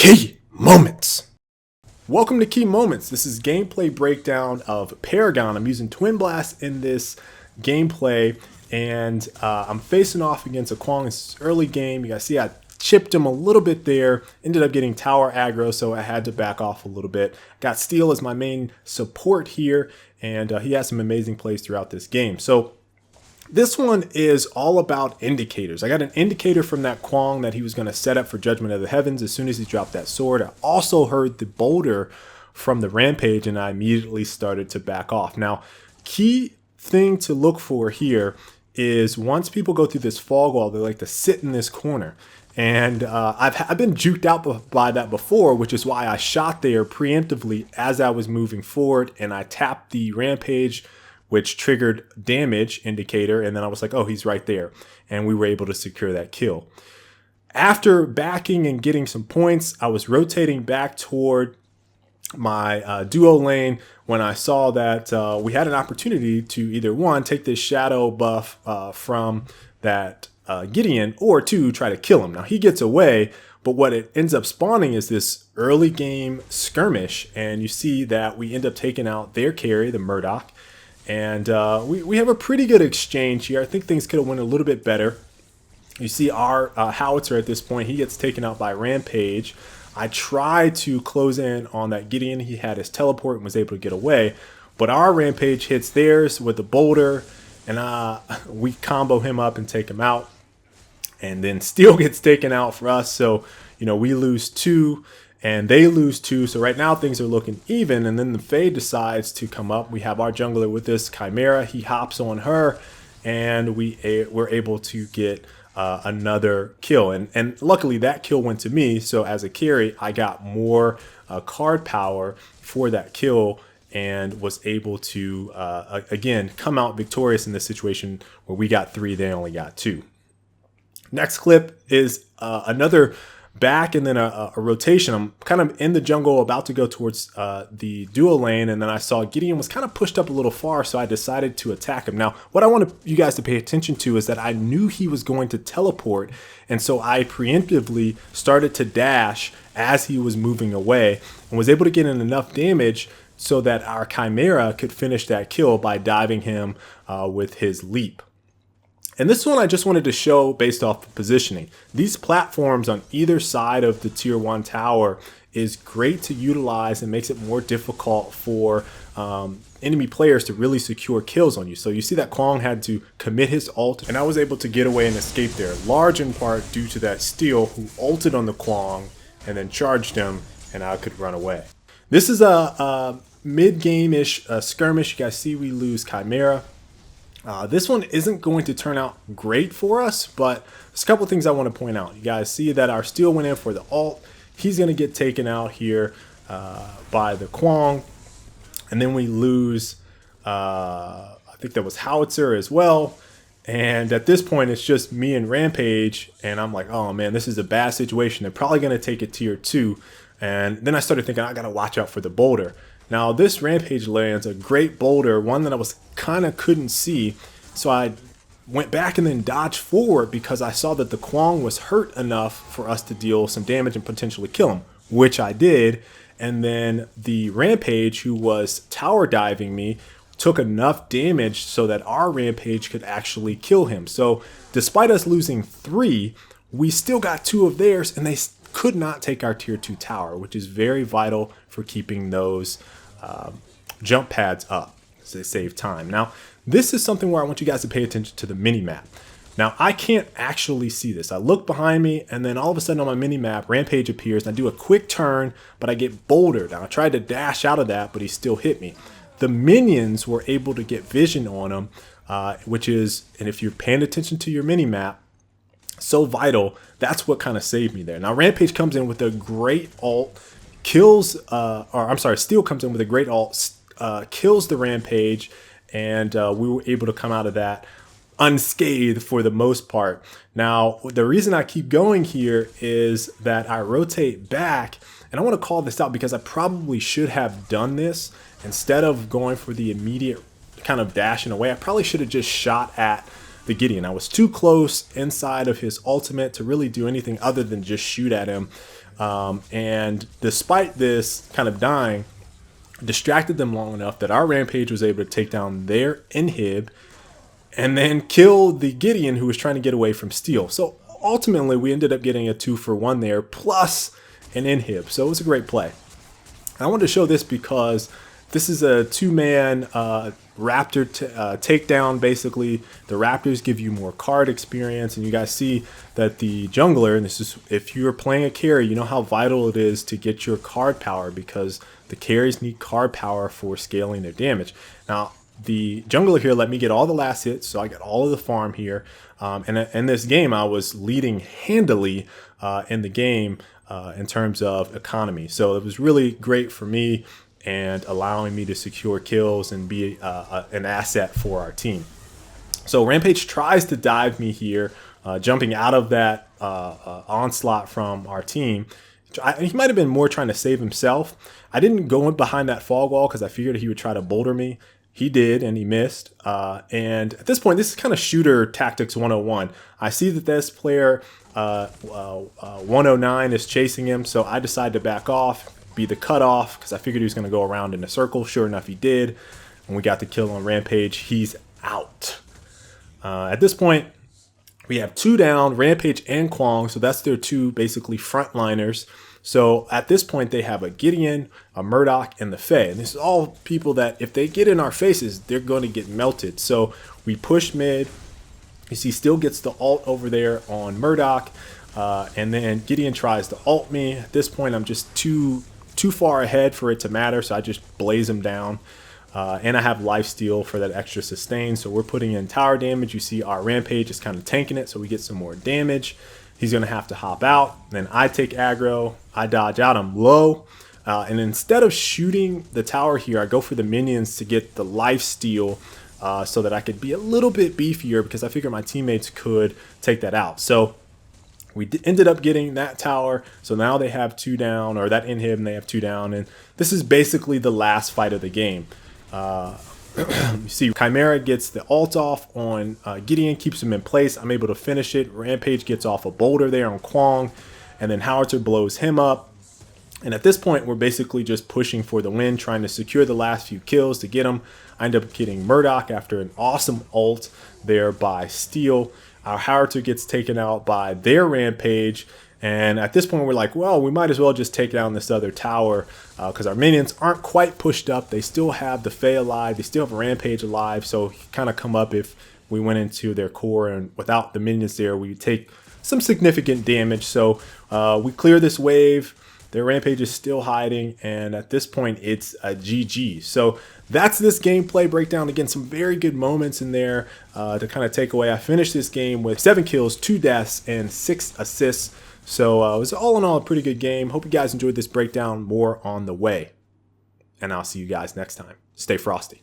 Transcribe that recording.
Key Moments. Welcome to Key Moments. This is gameplay breakdown of Paragon. I'm using Twinblast in this gameplay, and I'm facing off against a Kwong. It's early game. You guys see I chipped him a little bit there. Ended up getting tower aggro, so I had to back off a little bit. Got Steel as my main support here, and he has some amazing plays throughout this game. So this one is all about indicators. I got an indicator from that Kwong that he was going to set up for Judgment of the Heavens as soon as he dropped that sword. I also heard the boulder from the Rampage, and I immediately started to back off. Now, key thing to look for here is once people go through this fog wall, they like to sit in this corner. And I've been juked out by that before, which is why I shot there preemptively as I was moving forward, and I tapped the Rampage, which triggered damage indicator, and then I was like, oh, he's right there. And we were able to secure that kill. After backing and getting some points, I was rotating back toward my duo lane when I saw that we had an opportunity to either one, take this shadow buff from that Gideon, or two, try to kill him. Now he gets away, but what it ends up spawning is this early game skirmish, and you see that we end up taking out their carry, the Murdoch. And we have a pretty good exchange here. I think things could have went a little bit better. You see our howitzer at this point, he gets taken out by Rampage. I tried to close in on that Gideon. He had his teleport and was able to get away. But our Rampage hits theirs with the boulder, and we combo him up and take him out. And then Steel gets taken out for us. So, you know, we lose 2. And they lose 2, so right now things are looking even. And then the Fae decides to come up. We have our jungler with this Chimera. He hops on her, and we're able to get another kill. And luckily that kill went to me. So as a carry, I got more card power for that kill and was able to again come out victorious in this situation where we got 3, they only got 2. Next clip is another back and then a rotation. I'm kind of in the jungle about to go towards the duo lane, and then I saw Gideon was kind of pushed up a little far, so I decided to attack him. Now what I want you guys to pay attention to is that I knew he was going to teleport, and so I preemptively started to dash as he was moving away and was able to get in enough damage so that our Chimera could finish that kill by diving him with his leap. And this one I just wanted to show based off the positioning. These platforms on either side of the tier 1 tower is great to utilize and makes it more difficult for enemy players to really secure kills on you. So you see that Kwong had to commit his ult, and I was able to get away and escape there, large in part due to that Steel who ulted on the Kwong and then charged him, and I could run away. This is a mid-game-ish skirmish. You guys see we lose Chimera. This one isn't going to turn out great for us, but there's a couple of things I want to point out. You guys see that our Steel went in for the ult. He's going to get taken out here by the Kwong. And then we lose, I think that was Howitzer as well. And at this point, it's just me and Rampage. And I'm like, oh man, this is a bad situation. They're probably going to take it tier 2. And then I started thinking, I got to watch out for the boulder. Now this Rampage lands a great boulder, one that I was kind of couldn't see. So I went back and then dodged forward because I saw that the Kwong was hurt enough for us to deal some damage and potentially kill him, which I did. And then the Rampage, who was tower diving me, took enough damage so that our Rampage could actually kill him. So despite us losing 3, we still got 2 of theirs, and they could not take our tier 2 tower, which is very vital for keeping those jump pads up to save time. Now, this is something where I want you guys to pay attention to the mini map. Now, I can't actually see this. I look behind me, and then all of a sudden on my mini map, Rampage appears, and I do a quick turn, but I get bouldered. Now, I tried to dash out of that, but he still hit me. The minions were able to get vision on him, which is, and if you're paying attention to your mini map, so vital. That's what kind of saved me there. Now Rampage comes in with a great ult, kills, Steel comes in with a great ult, kills the Rampage, and we were able to come out of that unscathed for the most part. Now the reason I keep going here is that I rotate back, and I want to call this out because I probably should have done this instead of going for the immediate kind of dashing away. I probably should have just shot at the Gideon. I was too close inside of his ultimate to really do anything other than just shoot at him. And despite this kind of dying, distracted them long enough that our Rampage was able to take down their inhib and then kill the Gideon who was trying to get away from Steel. So ultimately, we ended up getting a 2-for-1 there, plus an inhib. So it was a great play. I wanted to show this because this is a 2-man Raptor takedown. Basically, the Raptors give you more card experience, and you guys see that the jungler, and this is if you're playing a carry, you know how vital it is to get your card power, because the carries need card power for scaling their damage. Now, the jungler here let me get all the last hits, so I got all of the farm here. And in this game, I was leading handily in the game in terms of economy. So it was really great for me and allowing me to secure kills and be an asset for our team. So Rampage tries to dive me here, jumping out of that onslaught from our team. He might have been more trying to save himself. I didn't go in behind that fog wall because I figured he would try to boulder me. He did, and he missed. And at this point, this is kind of shooter tactics 101. I see that this player 109 is chasing him, so I decide to back off, be the cutoff, because I figured he was going to go around in a circle. Sure enough, he did. And we got the kill on Rampage. He's out. At this point, we have 2 down, Rampage and Kwong, so that's their 2 basically frontliners. So at this point, they have a Gideon, a Murdoch, and the Fae. And this is all people that if they get in our faces, they're going to get melted. So we push mid. You see Steel gets the ult over there on Murdoch. And then Gideon tries to ult me. At this point, I'm just too far ahead for it to matter. So I just blaze him down. And I have lifesteal for that extra sustain. So we're putting in tower damage. You see our Rampage is kind of tanking it, so we get some more damage. He's going to have to hop out. Then I take aggro. I dodge out. I'm low. And instead of shooting the tower here, I go for the minions to get the lifesteal so that I could be a little bit beefier, because I figured my teammates could take that out. So we ended up getting that tower. So now they have 2 down, or that inhib, and they have 2 down. And this is basically the last fight of the game. You see Chimera gets the ult off on Gideon, keeps him in place. I'm able to finish it. Rampage gets off a boulder there on Kwong, and then Howitzer blows him up. And at this point, we're basically just pushing for the win, trying to secure the last few kills to get him. I end up getting Murdoch after an awesome ult there by Steel. Our Howitzer gets taken out by their Rampage. And at this point, we're like, well, we might as well just take down this other tower because our minions aren't quite pushed up. They still have the Fae alive. They still have a Rampage alive. So kind of come up if we went into their core, and without the minions there, we take some significant damage. So we clear this wave. Their Rampage is still hiding. And at this point, it's a GG. So that's this gameplay breakdown. Again, some very good moments in there to kind of take away. I finished this game with 7 kills, 2 deaths, and 6 assists. So it was all in all a pretty good game. Hope you guys enjoyed this breakdown. More on the way. And I'll see you guys next time. Stay frosty.